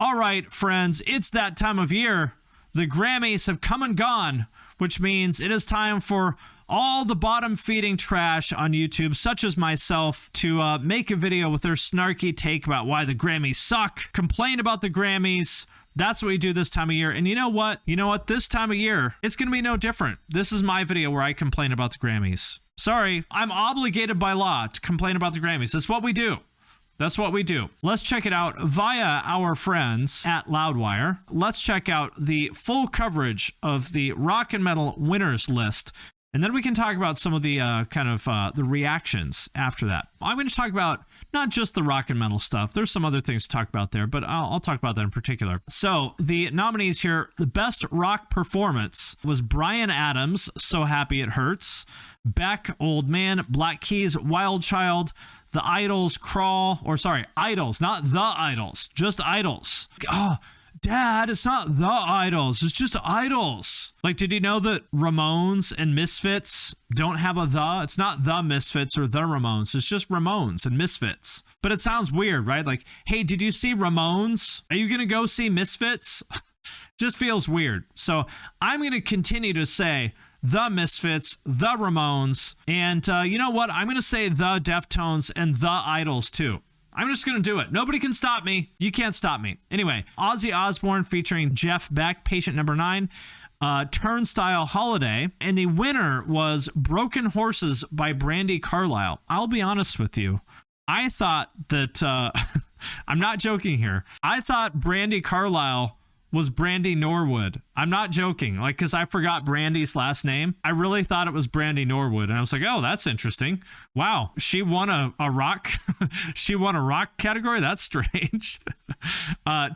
All right, friends, it's that time of year. The Grammys have come and gone, which means it is time for all the bottom-feeding trash on YouTube, such as myself, to make a video with their snarky take about why the Grammys suck, complain about the Grammys. That's what we do this time of year. And you know what? This time of year, it's going to be no different. This is my video where I complain about the Grammys. Sorry, I'm obligated by law to complain about the Grammys. That's what we do. That's what we do. Let's check it out via our friends at Loudwire. Let's check out the full coverage of the rock and metal winners list. And then we can talk about some of the the reactions after that. I'm going to talk about not just the rock and metal stuff. There's some other things to talk about there, but I'll talk about that in particular. So the nominees here, the best rock performance was Bryan Adams, So Happy It Hurts, Beck, Old Man, Black Keys, Wild Child, The Idols, Idols, not The Idols, just Idols. Oh, Dad, it's not The Idols, it's just Idols. Like, did you know that Ramones and Misfits don't have a the? It's not The Misfits or The Ramones, it's just Ramones and Misfits. But it sounds weird, right? Like, hey, did you see Ramones? Are you going to go see Misfits? Just feels weird. So I'm going to continue to say The Misfits, The Ramones, and you know what? I'm going to say The Deftones and The Idols too. I'm just going to do it. Nobody can stop me. You can't stop me. Anyway, Ozzy Osbourne featuring Jeff Beck, Patient Number 9, Turnstile, Holiday, and the winner was Broken Horses by Brandi Carlile. I'll be honest with you. I thought that, I'm not joking here. I thought Brandi Carlile was Brandy Norwood. I'm not joking, like, because I forgot Brandy's last name. I really thought it was Brandi Norwood, and I was like, oh, that's interesting. Wow, she won a rock, she won a rock category? That's strange.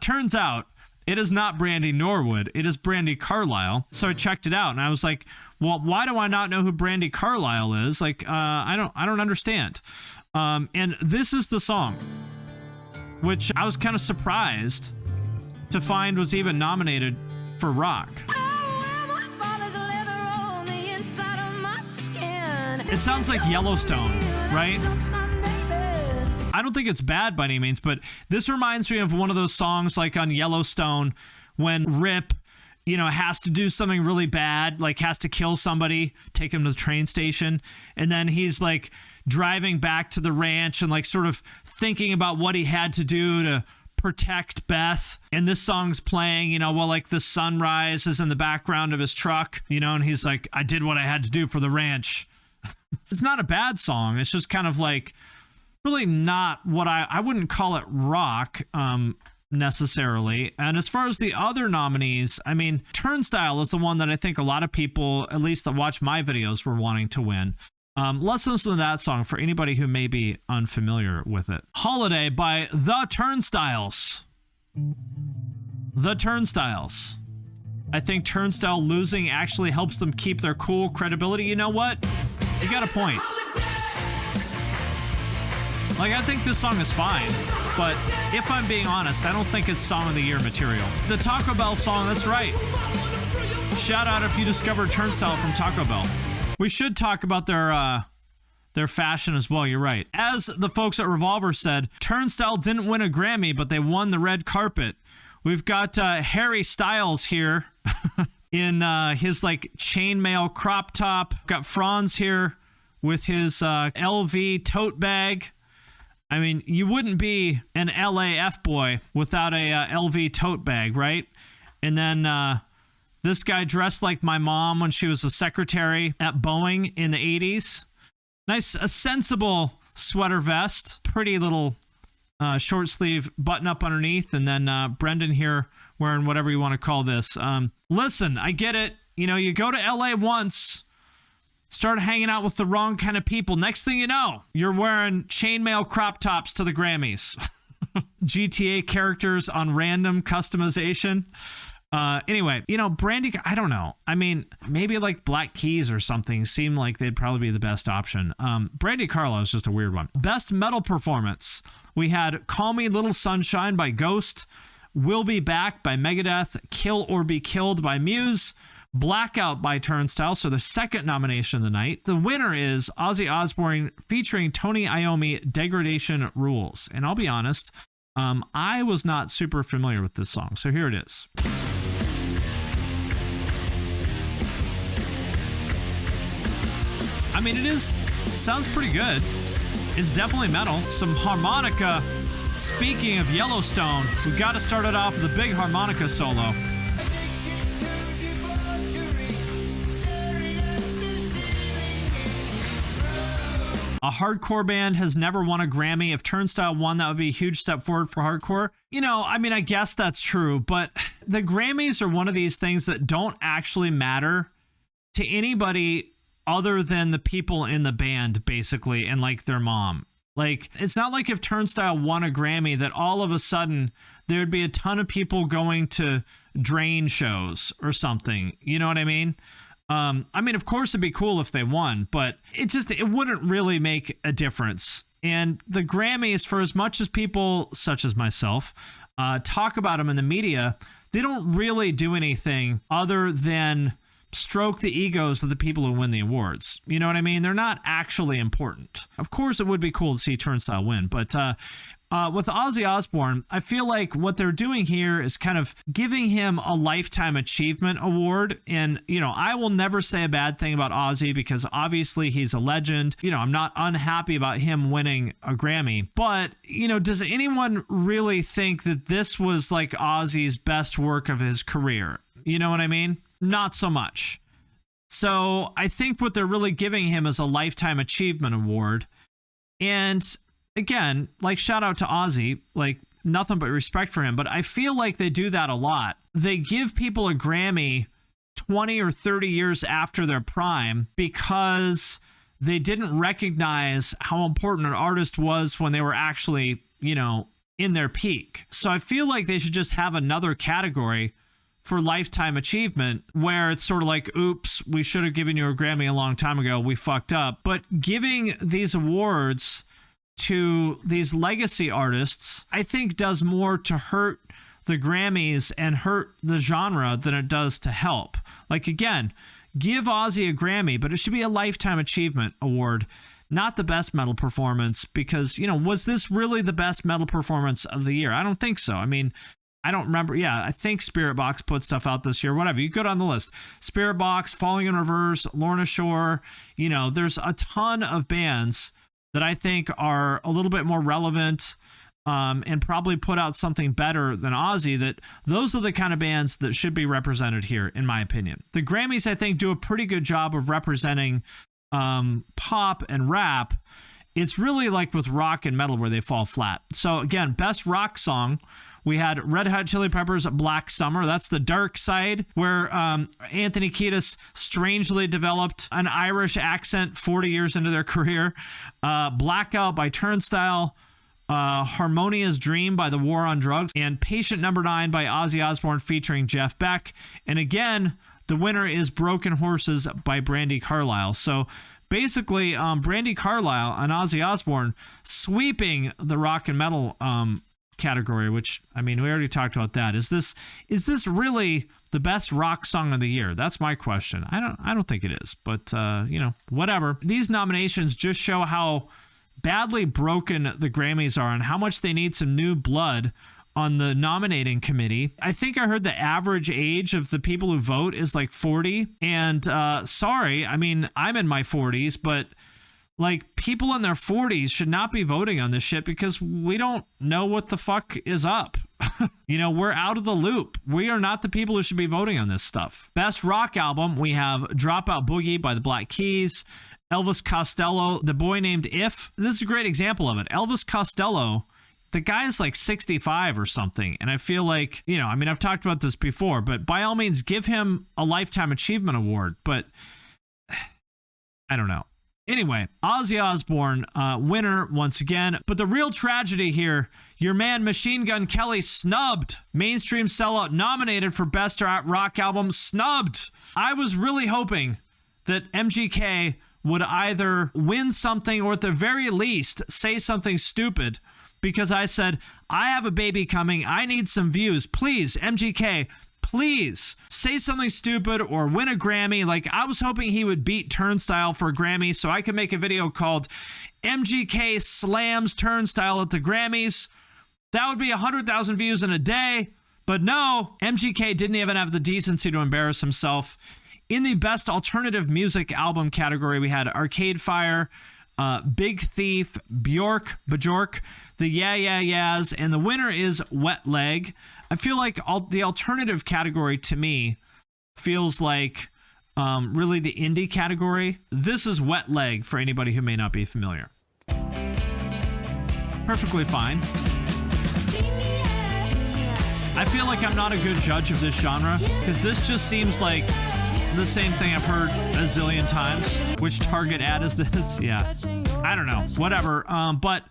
Turns out, it is not Brandi Norwood, it is Brandi Carlile. So I checked it out, and I was like, well, why do I not know who Brandi Carlile is? Like, I don't understand. And this is the song, which I was kind of surprised to find was even nominated for rock. It sounds like Yellowstone, right? I don't think it's bad by any means, but this reminds me of one of those songs like on Yellowstone when Rip, has to do something really bad, like has to kill somebody, take him to the train station, and then he's like driving back to the ranch and like sort of thinking about what he had to do to protect Beth, and this song's playing, while like the sunrise is in the background of his truck, and he's like, I did what I had to do for the ranch. It's not a bad song. It's just kind of like really not what I wouldn't call it rock necessarily. And as far as the other nominees, I mean, Turnstile is the one that I think a lot of people, at least that watch my videos, were wanting to win. Let's listen to that song for anybody who may be unfamiliar with it. Holiday by The Turnstiles. The Turnstiles. I think Turnstile losing actually helps them keep their cool credibility. You know what? You got a point. Like, I think this song is fine, but if I'm being honest, I don't think it's Song of the Year material. The Taco Bell song, that's right. Shout out if you discovered Turnstile from Taco Bell. We should talk about their fashion as well. You're right. As the folks at Revolver said, Turnstile didn't win a Grammy, but they won the red carpet. We've got Harry Styles here in his like chainmail crop top. Got Franz here with his LV tote bag. I mean, you wouldn't be an LA F-boy without a LV tote bag, right? And then this guy dressed like my mom when she was a secretary at Boeing in the 80s. Nice, a sensible sweater vest. Pretty little short sleeve button up underneath. And then Brendan here wearing whatever you want to call this. Listen, I get it. You go to LA once, start hanging out with the wrong kind of people. Next thing you know, you're wearing chainmail crop tops to the Grammys. GTA characters on random customization. Anyway, Brandi, I don't know. I mean, maybe like Black Keys or something seemed like they'd probably be the best option. Brandi Carlile is just a weird one. Best metal performance. We had Call Me Little Sunshine by Ghost, Will Be Back by Megadeth, Kill or Be Killed by Muse, Blackout by Turnstile, so the second nomination of the night. The winner is Ozzy Osbourne featuring Tony Iommi, Degradation Rules. And I'll be honest, I was not super familiar with this song, so here it is. I mean, it sounds pretty good. It's definitely metal. Some harmonica. Speaking of Yellowstone, we got to start it off with a big harmonica solo. A hardcore band has never won a Grammy. If Turnstile won, that would be a huge step forward for hardcore. You know, I mean, I guess that's true, but the Grammys are one of these things that don't actually matter to anybody other than the people in the band, basically, and like their mom. Like, it's not like if Turnstile won a Grammy that all of a sudden there would be a ton of people going to Drain shows or something. You know what I mean? I mean, of course, it'd be cool if they won, but it wouldn't really make a difference. And the Grammys, for as much as people, such as myself, talk about them in the media, they don't really do anything other than stroke the egos of the people who win the awards. You know what I mean? They're not actually important. Of course, it would be cool to see Turnstile win, but with Ozzy Osbourne, I feel like what they're doing here is kind of giving him a Lifetime Achievement Award. And, you know, I will never say a bad thing about Ozzy because obviously he's a legend. You know, I'm not unhappy about him winning a Grammy. But, you know, does anyone really think that this was like Ozzy's best work of his career? You know what I mean? Not so much. So I think what they're really giving him is a Lifetime Achievement Award. And again, like, shout out to Ozzy, like, nothing but respect for him. But I feel like they do that a lot. They give people a Grammy 20 or 30 years after their prime because they didn't recognize how important an artist was when they were actually, you know, in their peak. So I feel like they should just have another category for Lifetime Achievement where it's sort of like, oops, we should have given you a Grammy a long time ago. We fucked up. But giving these awards to these legacy artists, I think does more to hurt the Grammys and hurt the genre than it does to help. Like, again, give Ozzy a Grammy, but it should be a Lifetime Achievement Award, not the best metal performance, because, you know, was this really the best metal performance of the year? I don't think so. I mean, I don't remember. Yeah, I think Spirit Box put stuff out this year. Whatever. You go down the list. Spirit Box, Falling in Reverse, Lorna Shore. You know, there's a ton of bands that I think are a little bit more relevant and probably put out something better than Ozzy. That those are the kind of bands that should be represented here, in my opinion. The Grammys, I think, do a pretty good job of representing pop and rap. It's really like with rock and metal where they fall flat. So again, best rock song, we had Red Hot Chili Peppers' Black Summer. That's the dark side, where Anthony Kiedis strangely developed an Irish accent 40 years into their career. Blackout by Turnstile. Harmonia's Dream by The War on Drugs. And Patient Number 9 by Ozzy Osbourne featuring Jeff Beck. And again, the winner is Broken Horses by Brandi Carlile. So basically, Brandi Carlile and Ozzy Osbourne sweeping the rock and metal category, which, I mean, we already talked about that. Is this really the best rock song of the year? That's my question. I don't think it is, but you know, whatever. These nominations just show how badly broken the Grammys are and how much they need some new blood on the nominating committee. I think I heard the average age of the people who vote is like 40. And sorry, I mean, I'm in my 40s, but like, people in their 40s should not be voting on this shit because we don't know what the fuck is up. You know, we're out of the loop. We are not the people who should be voting on this stuff. Best rock album, we have Dropout Boogie by the Black Keys, Elvis Costello, The Boy Named If. This is a great example of it. Elvis Costello, the guy's like 65 or something. And I feel like, you know, I mean, I've talked about this before, but by all means, give him a Lifetime Achievement Award. But I don't know. Anyway, Ozzy Osbourne, winner once again. But the real tragedy here, your man Machine Gun Kelly snubbed. Mainstream Sellout nominated for Best Rock Album, snubbed. I was really hoping that MGK would either win something or at the very least say something stupid, because I said, I have a baby coming. I need some views. Please, MGK, please say something stupid or win a Grammy. Like, I was hoping he would beat Turnstile for a Grammy so I could make a video called MGK Slams Turnstile at the Grammys. That would be 100,000 views in a day. But no, MGK didn't even have the decency to embarrass himself. In the best alternative music album category, we had Arcade Fire, Big Thief, Bjork, the Yeah Yeah Yeahs, and the winner is Wet Leg. I feel like the alternative category to me feels like really the indie category. This is Wet Leg for anybody who may not be familiar. Perfectly fine. I feel like I'm not a good judge of this genre because this just seems like the same thing I've heard a zillion times. Which Target ad is this? Yeah. I don't know. Whatever. But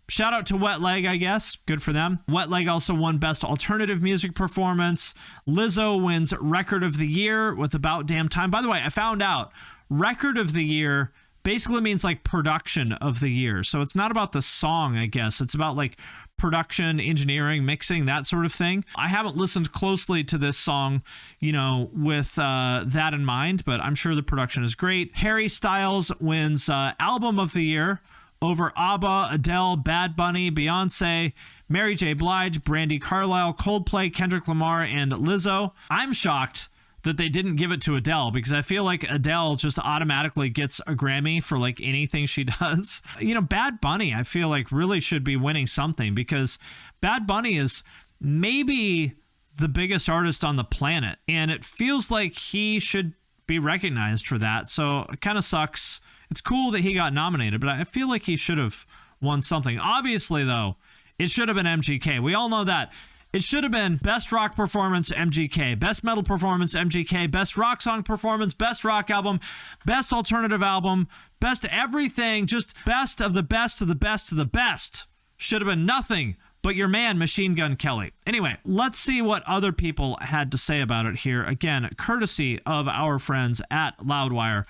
shout out to Wet Leg, I guess. Good for them. Wet Leg also won Best Alternative Music Performance. Lizzo wins Record of the Year with About Damn Time. By the way, I found out Record of the Year basically means like production of the year. So it's not about the song, I guess. It's about like production, engineering, mixing, that sort of thing. I haven't listened closely to this song, with that in mind, but I'm sure the production is great. Harry Styles wins Album of the Year over ABBA, Adele, Bad Bunny, Beyonce, Mary J. Blige, Brandi Carlile, Coldplay, Kendrick Lamar, and Lizzo. I'm shocked that they didn't give it to Adele because I feel like Adele just automatically gets a Grammy for like anything she does. Bad Bunny, I feel like really should be winning something because Bad Bunny is maybe the biggest artist on the planet and it feels like he should be recognized for that. So it kind of sucks. It's cool that he got nominated, but I feel like he should have won something. Obviously, though, it should have been MGK. We all know that. It should have been Best Rock Performance, MGK. Best Metal Performance, MGK. Best Rock Song Performance, Best Rock Album, Best Alternative Album, Best Everything, just best of the best of the best of the best. Should have been nothing but your man, Machine Gun Kelly. Anyway, let's see what other people had to say about it here. Again, courtesy of our friends at Loudwire.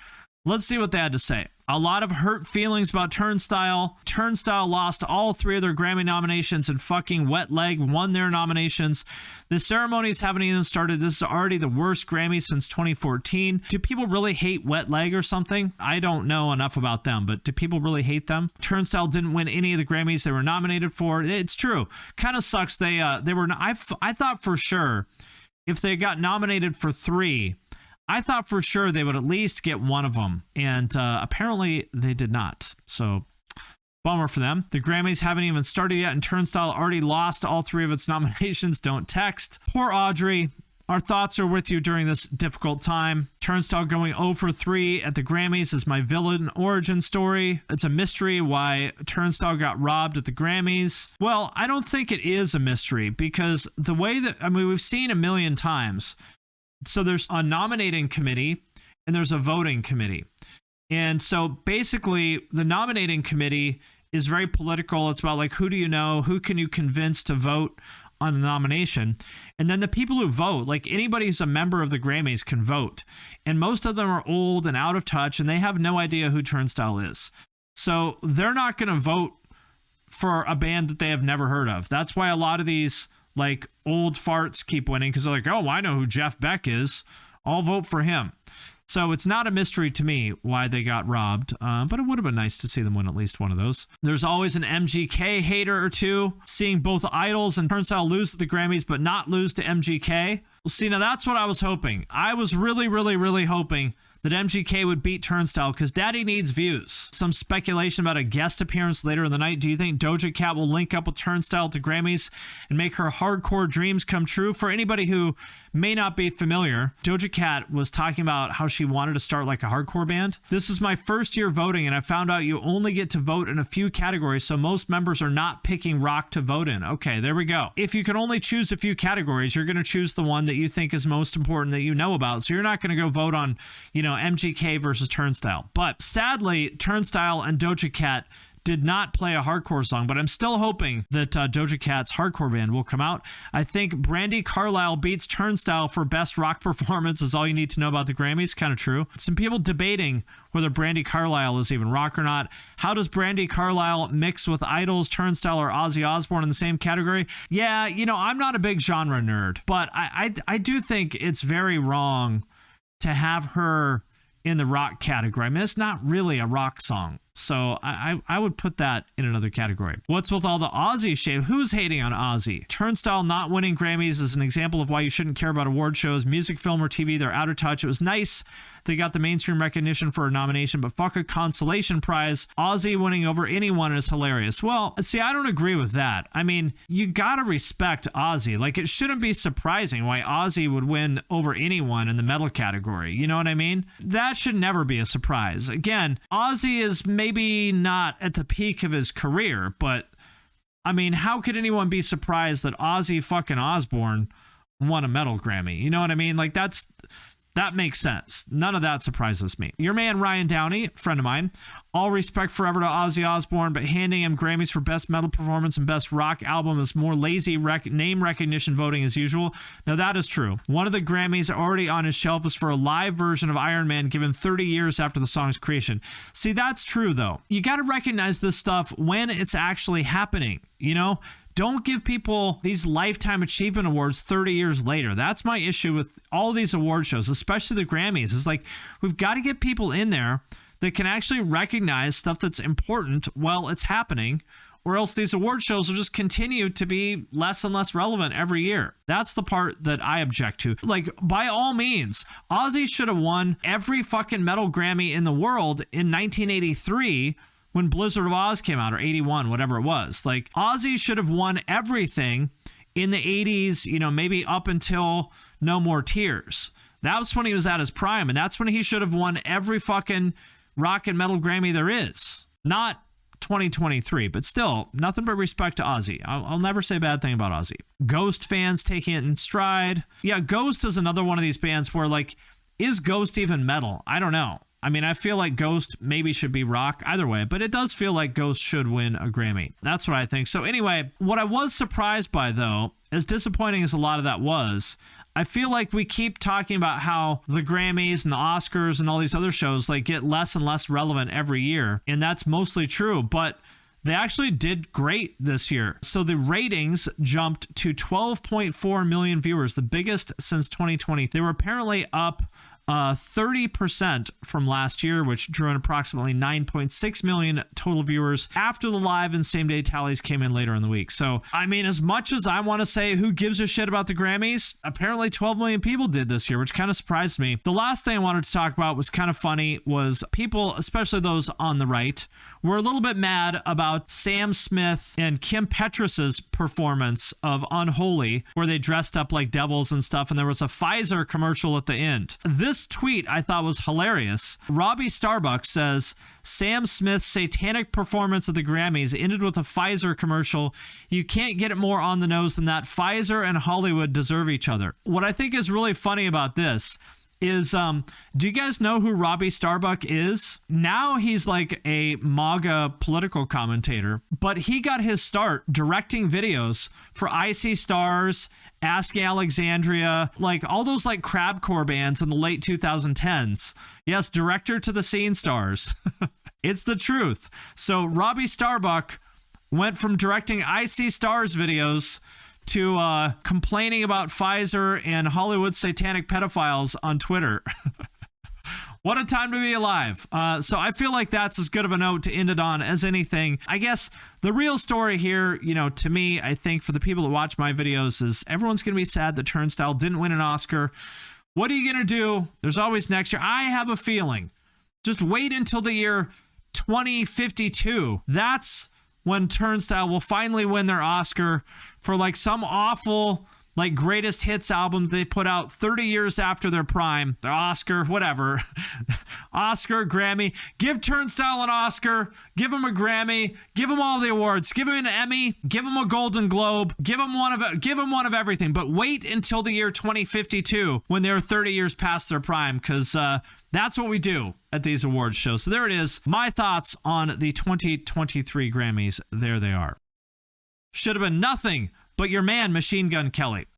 Let's see what they had to say. A lot of hurt feelings about Turnstile. Turnstile lost all 3 of their Grammy nominations and fucking Wet Leg won their nominations. The ceremonies haven't even started. This is already the worst Grammy since 2014. Do people really hate Wet Leg or something? I don't know enough about them, but do people really hate them? Turnstile didn't win any of the Grammys they were nominated for. It's true. Kind of sucks. They were. I thought for sure if they got nominated for 3, I thought for sure they would at least get one of them, and apparently they did not. So, bummer for them. The Grammys haven't even started yet, and Turnstile already lost all 3 of its nominations. Don't text. Poor Audrey. Our thoughts are with you during this difficult time. Turnstile going 0 for 3 at the Grammys is my villain origin story. It's a mystery why Turnstile got robbed at the Grammys. Well, I don't think it is a mystery because the way that, we've seen a million times. So there's a nominating committee and there's a voting committee. And so basically the nominating committee is very political. It's about like, who do you know? Who can you convince to vote on a nomination? And then the people who vote, like anybody who's a member of the Grammys can vote. And most of them are old and out of touch and they have no idea who Turnstile is. So they're not going to vote for a band that they have never heard of. That's why a lot of these like old farts keep winning because they're like, oh, I know who Jeff Beck is. I'll vote for him. So it's not a mystery to me why they got robbed, but it would have been nice to see them win at least one of those. There's always an MGK hater or two. Seeing both Idols and Turnstile lose to the Grammys but not lose to MGK. Well, see, now that's what I was hoping. I was really, really, really hoping that MGK would beat Turnstile because Daddy needs views. Some speculation about a guest appearance later in the night. Do you think Doja Cat will link up with Turnstile at the Grammys and make her hardcore dreams come true? For anybody who may not be familiar, Doja Cat was talking about how she wanted to start like a hardcore band. This is my first year voting and I found out you only get to vote in a few categories, so most members are not picking rock to vote in. Okay, there we go. If you can only choose a few categories, you're going to choose the one that you think is most important that you know about. So you're not going to go vote on, MGK versus Turnstile. But sadly, Turnstile and Doja Cat did not play a hardcore song, but I'm still hoping that Doja Cat's hardcore band will come out. I think Brandi Carlile beats Turnstile for best rock performance is all you need to know about the Grammys. Kind of true. Some people debating whether Brandi Carlile is even rock or not. How does Brandi Carlile mix with Idols, Turnstile, or Ozzy Osbourne in the same category? Yeah, I'm not a big genre nerd, but I do think it's very wrong to have her in the rock category. It's not really a rock song. So I would put that in another category. What's with all the Ozzy shade? Who's hating on Ozzy? Turnstile not winning Grammys is an example of why you shouldn't care about award shows. Music, film, or TV, they're out of touch. It was nice they got the mainstream recognition for a nomination, but fuck a consolation prize. Ozzy winning over anyone is hilarious. Well, see, I don't agree with that. I mean, you gotta respect Ozzy. Like, it shouldn't be surprising why Ozzy would win over anyone in the metal category. You know what I mean? That should never be a surprise. Again, Ozzy is maybe not at the peak of his career, but I mean, how could anyone be surprised that Ozzy fucking Osbourne won a metal Grammy? You know what I mean? Like, that makes sense. None of that surprises me. Your man Ryan Downey, friend of mine, all respect forever to Ozzy Osbourne, but handing him Grammys for best metal performance and best rock album is more lazy name recognition voting as usual. Now that is true. One of the Grammys already on his shelf is for a live version of Iron Man given 30 years after the song's creation. See, that's true though. You got to recognize this stuff when it's actually happening, you know? Don't give people these lifetime achievement awards 30 years later. That's my issue with all these award shows, especially the Grammys. It's like, we've got to get people in there that can actually recognize stuff that's important while it's happening, or else these award shows will just continue to be less and less relevant every year. That's the part that I object to. Like, by all means, Ozzy should have won every fucking metal Grammy in the world in 1983 when Blizzard of Oz came out, or 81, whatever it was. Like, Ozzy should have won everything in the 80s, you know, maybe up until No More Tears. That was when he was at his prime, and that's when he should have won every fucking rock and metal Grammy there is. Not 2023, but still, nothing but respect to Ozzy. I'll never say a bad thing about Ozzy. Ghost fans taking it in stride. Yeah, Ghost is another one of these bands where, like, is Ghost even metal? I don't know. I mean, I feel like Ghost maybe should be rock either way, but it does feel like Ghost should win a Grammy. That's what I think. So anyway, what I was surprised by, though, as disappointing as a lot of that was, I feel like we keep talking about how the Grammys and the Oscars and all these other shows like get less and less relevant every year, and that's mostly true, but they actually did great this year. So the ratings jumped to 12.4 million viewers, the biggest since 2020. They were apparently up 30% from last year, which drew in approximately 9.6 million total viewers after the live and same day tallies came in later in the week. So, I mean, as much as I want to say who gives a shit about the Grammys, apparently 12 million people did this year, which kind of surprised me. The last thing I wanted to talk about was kind of funny, was people, especially those on the right, were a little bit mad about Sam Smith and Kim Pettras's performance of Unholy, where they dressed up like devils and stuff, and there was a Pfizer commercial at the end. This tweet I thought was hilarious. Robbie Starbuck says, Sam Smith's satanic performance at the Grammys ended with a Pfizer commercial. You can't get it more on the nose than that. Pfizer and Hollywood deserve each other. What I think is really funny about this is, do you guys know who Robbie Starbuck is? Now he's like a MAGA political commentator, but he got his start directing videos for Icy Stars, Asking Alexandria, like all those like crabcore bands in the late 2010s. Yes, director to the Scene Stars. It's the truth. So Robbie Starbuck went from directing Icy Stars videos to complaining about Pfizer and Hollywood satanic pedophiles on Twitter. What a time to be alive. So I feel like that's as good of a note to end it on as anything. I guess the real story here, you know, to me, I think for the people that watch my videos, is everyone's going to be sad that Turnstile didn't win an Oscar. What are you going to do? There's always next year. I have a feeling. Just wait until the year 2052. That's when Turnstile will finally win their Oscar for like some awful like greatest hits album they put out 30 years after their prime, their Oscar, whatever. Oscar, Grammy. Give Turnstile an Oscar, give him a Grammy, give him all the awards, give him an Emmy, give him a Golden Globe, give him one of everything. But wait until the year 2052 when they're 30 years past their prime, because that's what we do at these awards shows. So there it is. My thoughts on the 2023 Grammys. There they are. Should have been nothing but your man, Machine Gun Kelly.